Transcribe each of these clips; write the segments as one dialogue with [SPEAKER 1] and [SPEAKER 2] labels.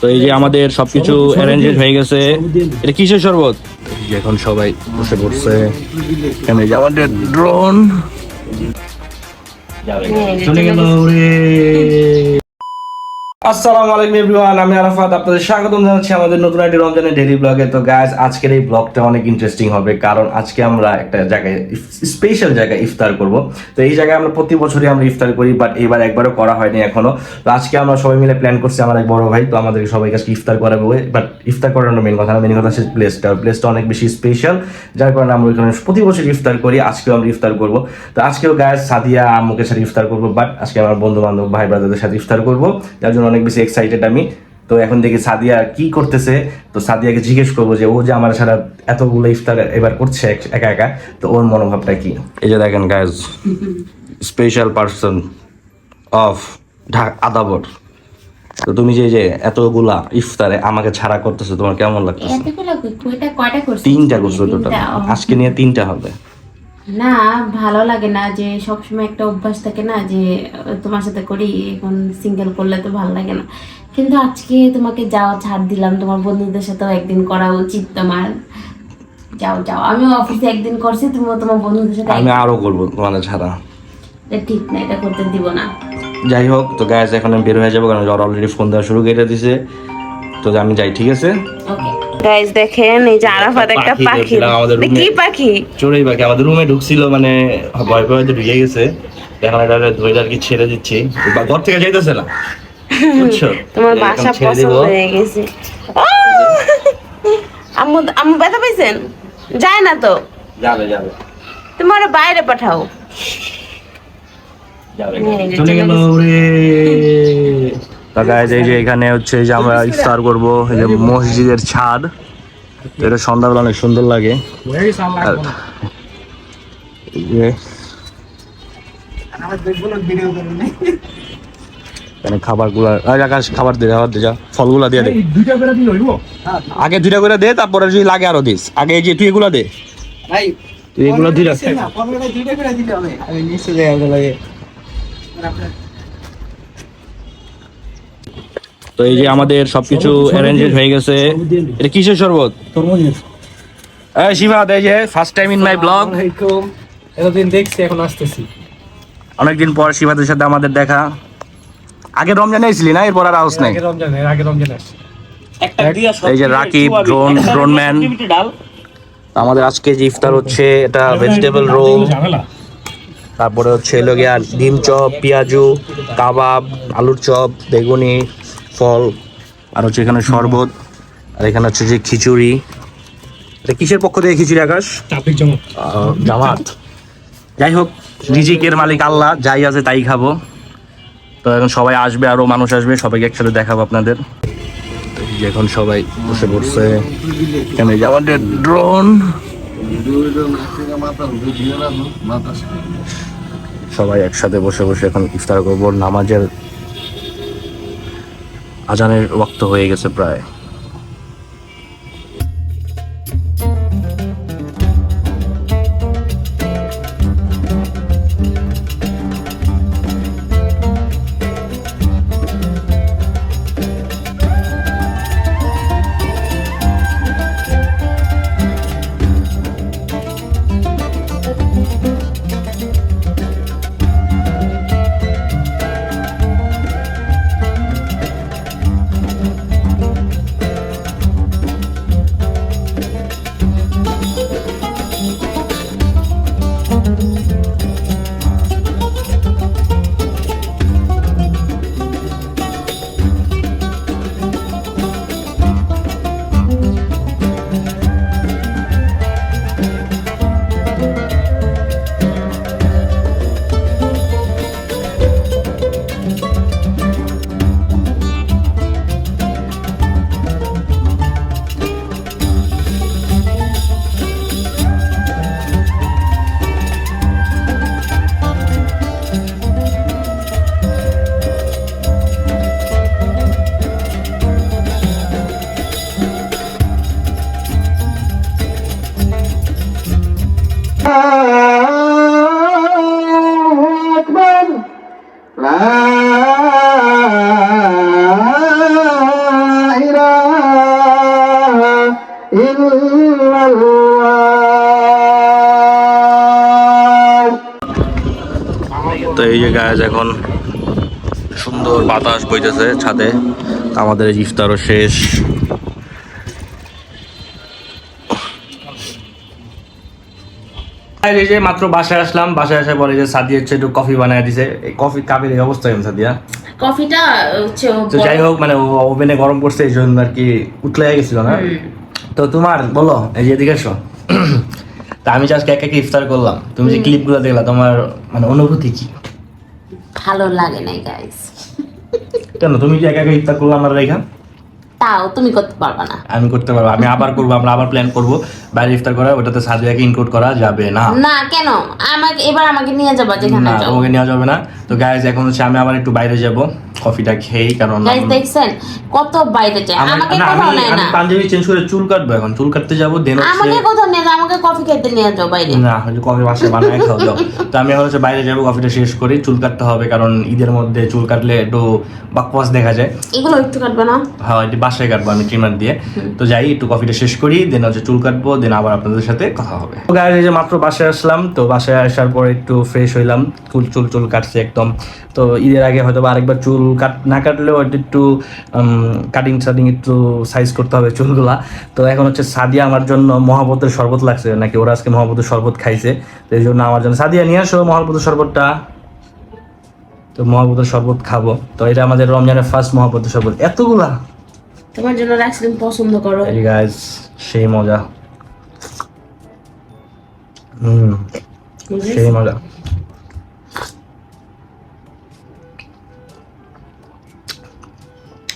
[SPEAKER 1] তো এই যে আমাদের সবকিছু অ্যারেঞ্জড হয়ে গেছে। এটা কিসের শরবত? এখন সবাই বসে পড়ছে। এখানে যে আমাদের ড্রোন চলে গেল রে। আসসালামু আলাইকুম এভরিওয়ান, আমি আরাফাত, আপনাদের স্বাগতম জানাচ্ছি আমাদের নতুন একটি রমজানের ডেইলি ব্লগে। তো গাইস, আজকের এই ব্লগটা অনেক ইন্টারেস্টিং হবে, কারণ আজকে আমরা একটা জায়গায়, স্পেশাল জায়গায় ইফতার করব। তো এই জায়গায় আমরা প্রতি বছরই আমরা ইফতার করি, বাট এবার একবারও করা হয়নি এখনো। তো আজকে আমরা সবাই মিলে প্ল্যান করছি, আমার এক বড় ভাই, তো আমাদের সবাইকে আজকে ইফতার করাবো। বাট ইফতার করানো মেন কথা না, মেন কথা হচ্ছে প্লেসটা অনেক বেশি স্পেশাল, যার কারণে আমরা ওইখানে প্রতি বছর ইফতার করি। আজকেও আমরা ইফতার করব। তো আজকেও গাইস সাদিয়া আম্মুকে সাথে ইফতার করবো, বাট আজকে আমার বন্ধু বান্ধব ভাই ব্রাদারদের সাথে ইফতার করবো, যার জন্য অনেক বেশি এক্সাইটেড আমি। তো এখন দেখি সাদিয়া কি করতেছে। তো সাদিয়াকে জিজ্ঞেস করবো যে ও যে আমার সারা এতগুলো ইফতার এবার করছে একা একা, তো ওর মনোভাবটা কি। এই যে দেখেন guys, special person of Adabor. তো তুমি যে এতগুলা ইফতারে আমাকে ছাড়া করতেছো, তোমার কেমন লাগতেছে? তিনটা করছো টোটাল, আজকে নিয়ে তিনটা হবে
[SPEAKER 2] না। ভালো লাগে না যে সবসময় একটা অভ্যাস থাকে না যে তোমার সাথে করি, এখন সিঙ্গেল করলে তো ভালো লাগে না। কিন্তু আজকে তোমাকে যাও ছাড় দিলাম, তোমার বন্ধুদের সাথেও একদিন করা উচিত তোমার। যাও যাও, আমিও অফিসে একদিন করছি, তুমিও তোমার বন্ধুদের সাথে।
[SPEAKER 1] আমি আরো করবো তোমার ছাড়া।
[SPEAKER 2] এটা ঠিক না, এটা করতে দিব না।
[SPEAKER 1] যাই হোক, তো গাইস এখন আমি বের হয়ে যাবো, কারণ অলরেডি ফোন দেওয়া শুরু করে দিছে। তো আমি যাই, ঠিক আছে?
[SPEAKER 2] ওকে গাইস, দেখেন এই যে আরাফাত একটা পাখি। কি পাখি?
[SPEAKER 1] চড়ুই পাখি আমাদের রুমে ঢুকছিল, মানে ভয় ভয় ঢুকে গেছে। এখন এটা ধরে আর কি ছেড়ে দিচ্ছি, ঘর থেকে যাইতেছে না, বুঝছো?
[SPEAKER 2] তোমার বাসা পছন্দ হয়ে গেছে। আম্মু আম্মু ব্যথা পাইছেন? যায় না তো?
[SPEAKER 1] যাবে যাবে,
[SPEAKER 2] তোমার বাইরে পাঠাও।
[SPEAKER 1] চলে গেল রে। তা গাইস, এই যে এখানে হচ্ছে যে আমরা ইফতার করব, এই যে মসজিদের ছাদ। এটা সন্ধ্যাবেলা অনেক সুন্দর লাগে। খাবারগুলা আকাশ খাবার দিয়ে যা, ফলগুলা দিয়ে দে। আগে দুইটা করে দে, তারপরে যদি লাগে আরো দিস। আগে এই যে তুই এগুলা দে, তুই এগুলো দিয়ে রাখ। তো এই যে আমাদের সবকিছু অ্যারেঞ্জড হয়ে গেছে। এটা কিসের শরবত? এই শিবাদ, এই যে first time in my blog.
[SPEAKER 3] এতদিন দেখছি, এখন আসতেছি।
[SPEAKER 1] অনেকদিন পর শিবাদের সাথে আমাদের দেখা। আগে রমজানে এসেছিলি না? এরপর আর আউস নাই।
[SPEAKER 3] আগে রমজানে আসছি।
[SPEAKER 1] এই যে রাকিব, ড্রোন ম্যান। আমাদের আজকে যে ইফতার হচ্ছে, এটা ভেজিটেবল রোল, তারপরে হচ্ছে এলো গিয়া ডিম চপ, পেঁয়াজু, কাবাব, আলুর চপ, বেগুনি, ফল, আর হচ্ছে এখানে শরবত, আর এখানে হচ্ছে যে খিচুড়ি। এটা কিসের পক্ষ থেকে খিচুড়ি আকাশ? জামাত। যাই হোক, রিজিকের মালিক আল্লাহ, যাই আছে তাই খাবো। তো এখন সবাই আসবে, আরো মানুষ আসবে, সবাইকে একসাথে দেখাবো আপনাদের। এখন সবাই বসে পড়ছে। এখানে যে আমাদের ড্রোন, সবাই একসাথে বসে বসে এখন ইফতার করবো। নামাজের আজানের ওয়াক্ত হয়ে গেছে প্রায়। তো এই যে গাছ এখন সুন্দর বাতাস বইতেছে ছাদে, আমাদের এই ইফতারও শেষ। এই যে মাত্র বাসায় আসলাম, বাসায় আসার পরে যে সাদিয়া হচ্ছে একটু কফি বানায় দিছে। এই কফি কাপের এই অবস্থা কেমন সাদিয়া?
[SPEAKER 2] কফিটা হচ্ছে
[SPEAKER 1] তো যাই হোক, মানে ওভেনে গরম করছে এই জন্য আর কি উতলে গেছিল না। তো তোমার বলো, এই যে এদিকে এসো। তা আমি যে আজকে একা একা ইফতার করলাম, তুমি যে ক্লিপগুলো দেখলা, তোমার মানে অনুভূতি কি?
[SPEAKER 2] ভালো লাগে নাই গাইস।
[SPEAKER 1] কেন, তুমি যে একা একা ইফতার করলাম আমার রেখা?
[SPEAKER 2] তাও তুমি করতে পারবা না।
[SPEAKER 1] আমি করতে পারবো, আমি আবার করবো, আমরা আবার প্ল্যান করবো বাইরে ইফতার করা, ওটাতে সাদিয়াকে ইনক্লুড করা যাবে না।
[SPEAKER 2] না কেন, আমাকে নিয়ে যাবা যেখানে
[SPEAKER 1] না,
[SPEAKER 2] যাও।
[SPEAKER 1] তোমাকে নেওয়া যাবে না। তো গাইজ এখন হচ্ছে আমি আবার একটু বাইরে যাব কফিটা খেয়ে, কারণ
[SPEAKER 2] গাইস দেখছেন কত বাইরে যায়, আমাকে কোথাও নেয় না।
[SPEAKER 1] পাঞ্জাবি চেঞ্জ করে চুল কাটবো, এখন চুল কাটতে যাবো, দেন
[SPEAKER 2] আমাকে কোথাও নিয়ে যাও, আমাকে কফি খেতে নিয়ে যাও বাইরে।
[SPEAKER 1] না, হয়তো কফি বাসায় বানায় খাও যাও। তো আমি এখন হচ্ছে বাইরে যাবো, কফিটা শেষ করি, চুল কাটতে হবে, কারণ ঈদের মধ্যে চুল কাটলে একটু বাকওয়াস দেখা যায়।
[SPEAKER 2] এগুলো একটু কাটবে না?
[SPEAKER 1] হ্যাঁ, একটু বাসায় কাটবো আমি ট্রিমার দিয়ে। তো যাই, একটু কফিটা শেষ করি, দেন হচ্ছে চুল কাটবো, দেন আবার আপনাদের সাথে কথা হবে। তো গাইজ এই যে মাত্র বাসায় আসলাম, তো বাসায় আসার পর একটু ফ্রেশ হইলাম, চুল কাটছে একদম। তো ঈদের আগে হয়তো আরেকবার চুল না কাটলেও একটু কাটিং একটু সাইজ করতে হবে চুলগুলা। তো এখন হচ্ছে সাদিয়া আমার জন্য মহাব্বতের শরবত লাগছে নাকি, ওরা আজকে মহাব্বতের শরবত খাইছে, তো এই জন্য আমার জন্য সাদিয়া নিয়ে আসো মহাব্বতের শরবতটা। তো মহাব্বতের শরবত খাবো, তো এটা আমাদের রমজানের ফার্স্ট মহাব্বতের শরবত। এতগুলা
[SPEAKER 2] তোমার জন্য রাখছি, তুমি পছন্দ করো।
[SPEAKER 1] এই গাইস, সেই মজা, সেই মজা।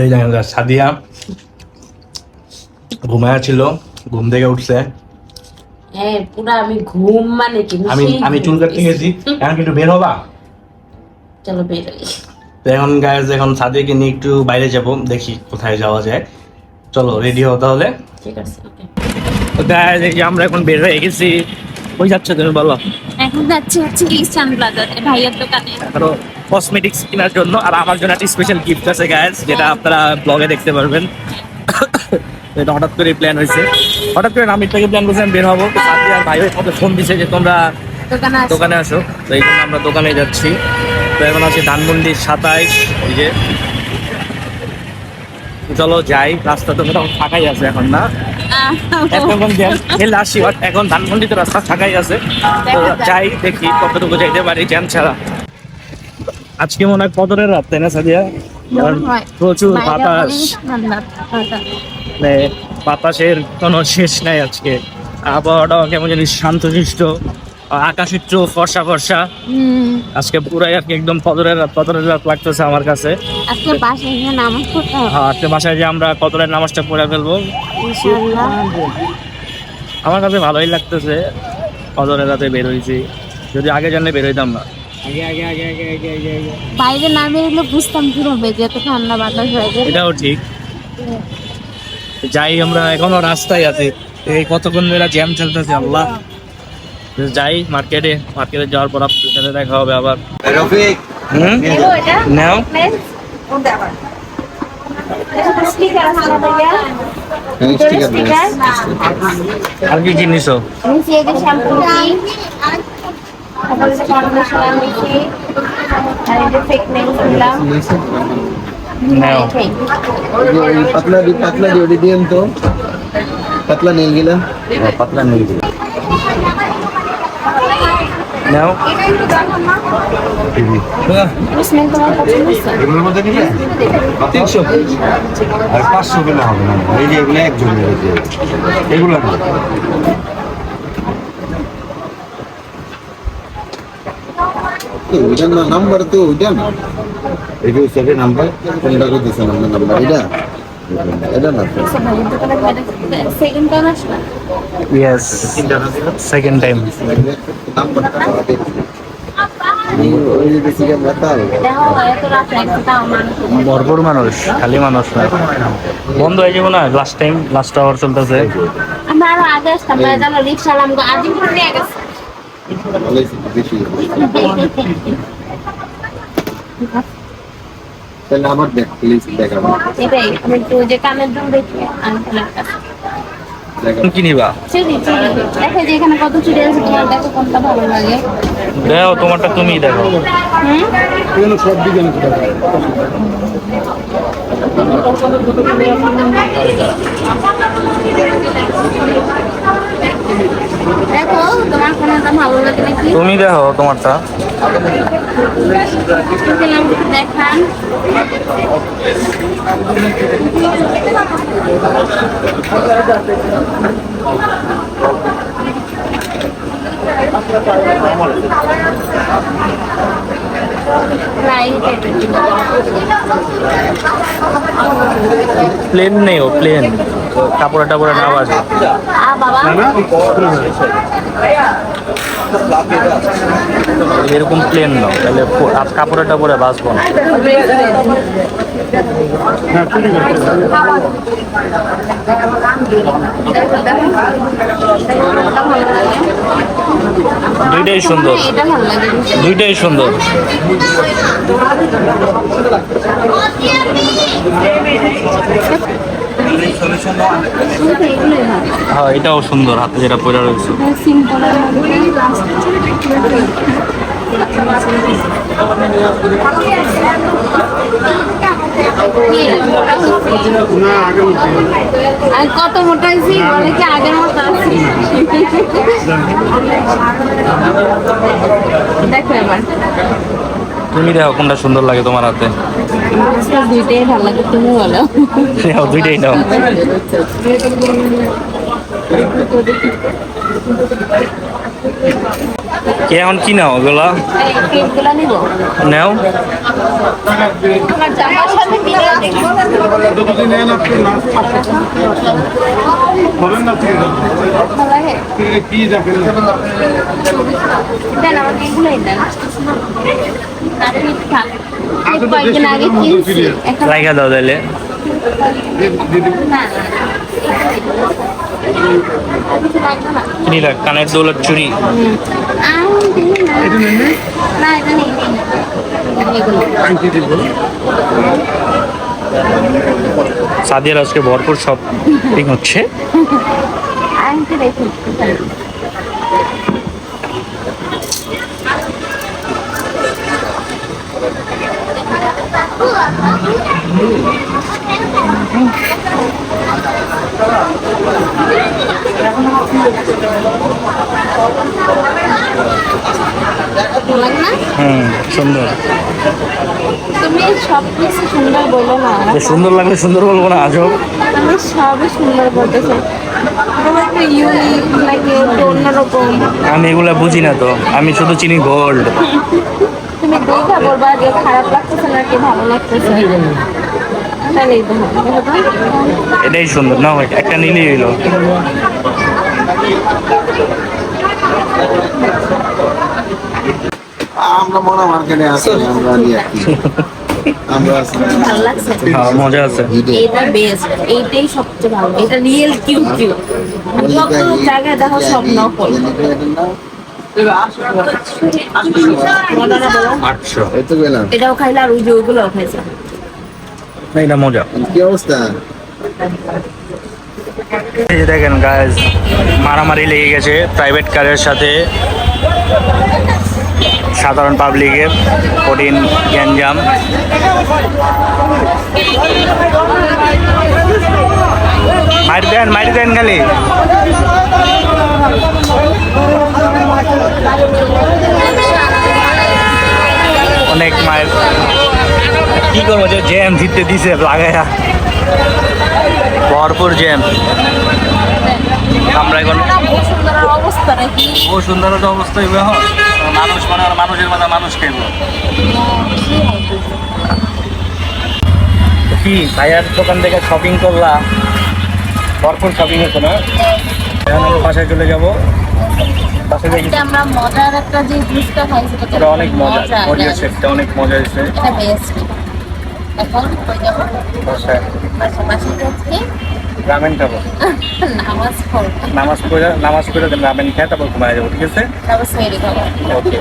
[SPEAKER 1] এই জায়গা সাদিয়া ঘুমায়া ছিল, ঘুম থেকে উঠছে।
[SPEAKER 2] হ্যাঁ, পুরা আমি ঘুম মানে কি,
[SPEAKER 1] আমি চুল কাটতে গেছি, এখন কিন্তু বের হবা।
[SPEAKER 2] চলো বের হই।
[SPEAKER 1] তো এখন গাইস, এখন সাদিয়াকে নিয়ে একটু বাইরে যাব, দেখি কোথায় যাওয়া যায়। চলো রেডি হও তাহলে।
[SPEAKER 2] ঠিক আছে, ওকে।
[SPEAKER 1] তো গাইস, এই যে আমরা এখন বের হয়ে গেছি। কই যাচ্ছ তুমি বলো?
[SPEAKER 2] এখন যাচ্ছি হচ্ছে ইস্টার্ন প্লাজাতে ভাইয়ের দোকানে।
[SPEAKER 1] কসমেটিক্স কেনার জন্য, আর আমার জন্য একটা স্পেশাল গিফট আছে গাইস, যেটা আপনারা ব্লগে দেখতে পারবেন। এটা হঠাৎ করে প্ল্যান হয়েছে, হঠাৎ করে আমি থেকে প্ল্যান করছিলাম বের হবো, সাথে আর ভাই আমাকে ফোন দিছে যে তোমরা দোকানে আসো, তো এই জন্য আমরা দোকানে যাচ্ছি। তো এখন আছে ধানমন্ডি 27, এই যে। চলো যাই, রাস্তা তো মোটামুটি ফাঁকাই আছে এখন, না এখন খেলে আসি, এখন ধানমন্ডিতে রাস্তা ফাঁকাই আছে। তো যাই, দেখি কতটুকু যাইতে পারি জ্যাম ছাড়া। আজকে মনে হয় কদরের রাত, তাই না সাদিয়া? প্রচুর বাতাস, মানে বাতাসের কোনো শেষ নাই আজকে। আবহাওয়াটাও কেমন জানি শান্তশিষ্ট, আকাশ একটু ফর্সা ফর্সা। আজকে পুরাই আর কি একদম কদরের রাত লাগতেছে আমার কাছে।
[SPEAKER 2] আজকে বাসায় গিয়ে নামাজ পড়তে হবে।
[SPEAKER 1] হ্যাঁ, আজকে বাসায় যে আমরা কদরের নামাজটা পড়ে ফেলবো
[SPEAKER 2] ইনশাআল্লাহ।
[SPEAKER 1] আমার কাছে ভালোই লাগতেছে, কদরের রাতে বের হয়েছি, যদি আগে জানলে বের হইতাম না।
[SPEAKER 2] বাইরে না বেরোলে বুঝতাম কিভাবে যে এত ঠান্ডা বাতাস হয়ে যায়।
[SPEAKER 1] এটাও ঠিক। যাই, আমরা এখনো রাস্তায় আছি, এই কতক্ষণ ধরে জ্যাম চলতেছে আল্লাহ। যাই মার্কেটে যাওয়ার পর আপনাদের সাথে দেখা হবে আবার। নাও আর কি জিনিস নাও
[SPEAKER 4] पतला जोड़ी दिए हम तो पतला नहीं गिला
[SPEAKER 1] পাতলা নেই নাও।
[SPEAKER 4] এগুলোর মধ্যে নিলে 300 আর 500 কিলো হবে না, এই যে এগুলো একজন এগুলো না। ওইটার নাম্বার তো ওইটা না, এই যে সেকেন্ড নাম্বার কোনটা করে দিছে নাম্বার এটা না
[SPEAKER 2] সেকেন্ড টাইম আসবে।
[SPEAKER 1] Yes, second time.
[SPEAKER 4] নাম্বারটা ওই যে বেশি আমরা তাল
[SPEAKER 2] দেখো এত রাত একটা মানুষ
[SPEAKER 1] ভরপুর মানুষ, খালি মানুষ না। বন্ধ হয়ে যাবো না, লাস্ট আওয়ার চলতেছে।
[SPEAKER 2] আমরা আরো আগে আসতাম না, জানো রিক্সা নামগো আজিমপুর নিয়ে গেছে।
[SPEAKER 4] বেশি তাহলে আবার দেখ প্লিজ দেখাবো।
[SPEAKER 2] এটাই আমি একটু যে কানের দুল দেখি আঙ্কেলের কাছে।
[SPEAKER 1] কি নিবা?
[SPEAKER 2] চুড়ি চুড়ি দেখো যে এখানে কত চুড়ি আছে, তোমার দেখো কোনটা ভালো লাগে।
[SPEAKER 1] দেখো তোমারটা তুমিই দেখো।
[SPEAKER 2] হুম
[SPEAKER 3] সব ডিজাইন
[SPEAKER 2] দেখো তোমার কোনটা ভালো লাগে নাকি
[SPEAKER 1] তুমি দেখো তোমারটা।
[SPEAKER 2] দেখান।
[SPEAKER 1] প্লেন নেই, ও প্লেন কাপড়ে টাপড়ে না বাজে।
[SPEAKER 2] বাবা
[SPEAKER 1] এরকম প্লেন নাও, তাহলে কাপড়ে টাপড়ে বাজবো না। দুইটাই সুন্দর,
[SPEAKER 2] এটা ভালো লাগে।
[SPEAKER 1] দুইটাই সুন্দর। হ্যাঁ এটাও সুন্দর, হাতে যেটা পরে রয়েছে।
[SPEAKER 2] সিম্পল আর কত মোটা আছি বলে কি আগের মতো আছি। দেখো এবার
[SPEAKER 1] তুমি দেখো কোনটা সুন্দর লাগে তোমার হাতে।
[SPEAKER 2] দুইটাই ভালো লাগে, তুমি বলো।
[SPEAKER 1] নাও, দুইটাই নাও। কে এখন কি নাও ওগুলা?
[SPEAKER 2] ক্লিপগুলো নিব।
[SPEAKER 1] নাও।
[SPEAKER 2] আমার জামার সাথে মিলে দেখবো। ভালো লাগে? দেন আমাকে এগুলোই দেন। আর মিঠা। এই কয়েকদিন আগে কিনছি। এখন
[SPEAKER 1] রাইখা দাও তাহলে।
[SPEAKER 2] না, না। কিছু লাগবে না।
[SPEAKER 1] কি নিলা? কানের দৌলত চুড়ি।
[SPEAKER 2] না এটা নেই এগুলো
[SPEAKER 1] সাদিয়ার আজকে ভরপুর শপিং হচ্ছে।
[SPEAKER 2] আংটি দেখুন লাগে না?
[SPEAKER 1] সুন্দর।
[SPEAKER 2] তুমি সব কিছু সুন্দর বলো না,
[SPEAKER 1] সুন্দর লাগলে সুন্দর বলবো না, আজব।
[SPEAKER 2] তুমি সবই সুন্দর বলতেছো। তোমার একটা ইউনিক লাগে, একটু অন্যরকম।
[SPEAKER 1] আমি এগুলা বুঝি না তো, আমি শুধু চিনি গোল্ড।
[SPEAKER 2] তুমি দেখা বলবা যে খারাপ লাগতেছে নাকি ভালো লাগতেছে, তাহলেই তো হবে। দেখো তো।
[SPEAKER 1] এটাই সুন্দর না, একটা নিলেই হইলো।
[SPEAKER 4] আমরা মনে মার্কেটে আছি, আমরা নিয়ে আসি। আমরা আছি।
[SPEAKER 2] ভালো লাগছে।
[SPEAKER 1] হ্যাঁ মজা আছে।
[SPEAKER 2] এটা বেস্ট, এইটাই সবচেয়ে ভালো। এটা রিয়েল কিউট কিউট। যত জায়গায় দেখো সব নকল।
[SPEAKER 1] 800।
[SPEAKER 4] এই তো গেলাম।
[SPEAKER 2] এটাও খাইলে আর ওই যে ওইগুলোও খাইছে।
[SPEAKER 1] না এটা মজা।
[SPEAKER 4] কি অবস্থা?
[SPEAKER 1] এই যে দেখেন গাইস, মারামারি লেগে গেছে প্রাইভেট কারের সাথে সাধারণ পাবলিকের, কঠিন গ্যাঞ্জাম। মারি দেন খালি। অনেক মায়ের কি করবো, যে জ্যাম জিততে দিছে লাগাইয়া, ভরপুর জ্যাম। আমরা এখন
[SPEAKER 2] অবস্থা নাকি
[SPEAKER 1] ও সুন্দর একটা অবস্থা হইবে। এখন মানুষ মানে আর মানুষের মাথা মানুষ খাইব। কি ভাইয়ার দোকান থেকে শপিং করলা? ভরপুর শপিং হতো না? এখন আমরা বাসায় চলে যাবো। বাসায় দেখি
[SPEAKER 2] আমরা মজার একটা যে জুসটা খাইছি
[SPEAKER 1] এটা অনেক মজা, মজা সেটটা অনেক মজা হয়েছে।
[SPEAKER 2] এটা বেস্ট। এখন কই যাব?
[SPEAKER 1] বাসায়
[SPEAKER 2] বাসায় যাচ্ছি।
[SPEAKER 1] রামেন খাবো।
[SPEAKER 2] নামাজ পড়ব।
[SPEAKER 1] নামাজ পড়ে রামেন খেয়ে তারপর ঘুমায় যাবো, ঠিক আছে?
[SPEAKER 2] তারপর সেরে খাবো।
[SPEAKER 1] ওকে।